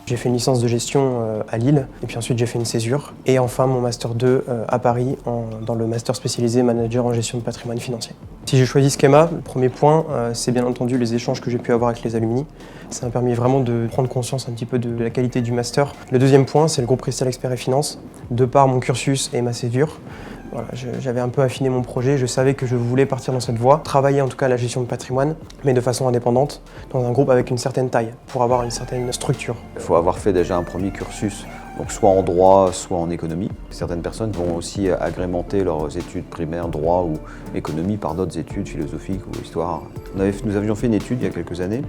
J'ai fait une licence de gestion à Lille, et puis ensuite j'ai fait une césure. Et enfin mon Master 2 à Paris, dans le Master spécialisé Manager en gestion de patrimoine financier. Si j'ai choisi Schema, le premier point, c'est bien entendu les échanges que j'ai pu avoir avec les alumni. Ça m'a permis vraiment de prendre conscience un petit peu de la qualité du Master. Le deuxième point, c'est le groupe Cristal Expert et Finance. De par mon cursus et ma césure, voilà, j'avais un peu affiné mon projet, je savais que je voulais partir dans cette voie, travailler en tout cas à la gestion de patrimoine, mais de façon indépendante, dans un groupe avec une certaine taille, pour avoir une certaine structure. Il faut avoir fait déjà un premier cursus, donc soit en droit, soit en économie. Certaines personnes vont aussi agrémenter leurs études primaires, droit ou économie, par d'autres études philosophiques ou histoire. Nous avions fait une étude il y a quelques années,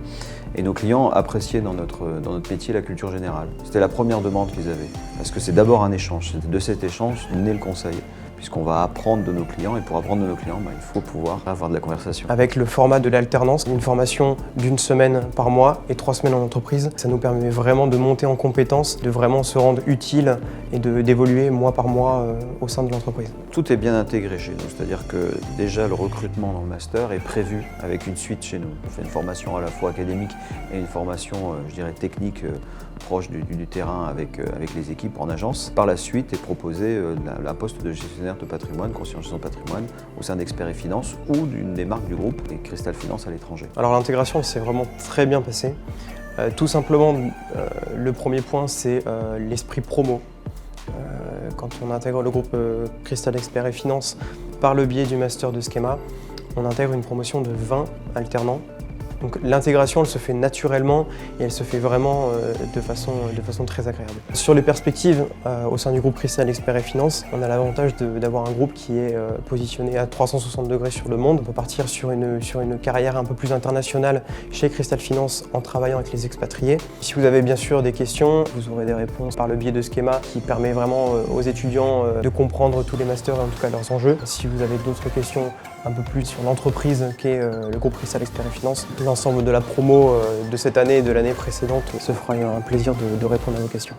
et nos clients appréciaient dans notre métier la culture générale. C'était la première demande qu'ils avaient, parce que c'est d'abord un échange. C'est de cet échange naît le conseil. Puisqu'on va apprendre de nos clients, et pour apprendre de nos clients, il faut pouvoir avoir de la conversation. Avec le format de l'alternance, une formation d'1 semaine par mois et 3 semaines en entreprise, ça nous permet vraiment de monter en compétences, de vraiment se rendre utile et d'évoluer mois par mois au sein de l'entreprise. Tout est bien intégré chez nous, c'est-à-dire que déjà le recrutement dans le master est prévu avec une suite chez nous. On fait une formation à la fois académique et une formation, je dirais, technique, proche du terrain avec les équipes en agence. Par la suite est proposé la poste de gestionnaire de patrimoine, conseiller en gestion de patrimoine au sein d'Experts et Finance ou d'une des marques du groupe, et Cristal Finance à l'étranger. Alors l'intégration s'est vraiment très bien passée. Tout simplement, le premier point, c'est l'esprit promo. Quand on intègre le groupe Cristal Experts et Finance par le biais du master de Schema, on intègre une promotion de 20 alternants. Donc l'intégration, elle se fait naturellement et elle se fait vraiment de façon très agréable. Sur les perspectives, au sein du groupe Cristal Experts et Finance, on a l'avantage d'avoir un groupe qui est positionné à 360 degrés sur le monde. On peut partir sur une carrière un peu plus internationale chez Cristal Finance en travaillant avec les expatriés. Si vous avez bien sûr des questions, vous aurez des réponses par le biais de Schema qui permet vraiment aux étudiants de comprendre tous les masters et en tout cas leurs enjeux. Si vous avez d'autres questions un peu plus sur l'entreprise qu'est le groupe Cristal Experts et Finance, l'ensemble de la promo de cette année et de l'année précédente se fera un plaisir de répondre à vos questions.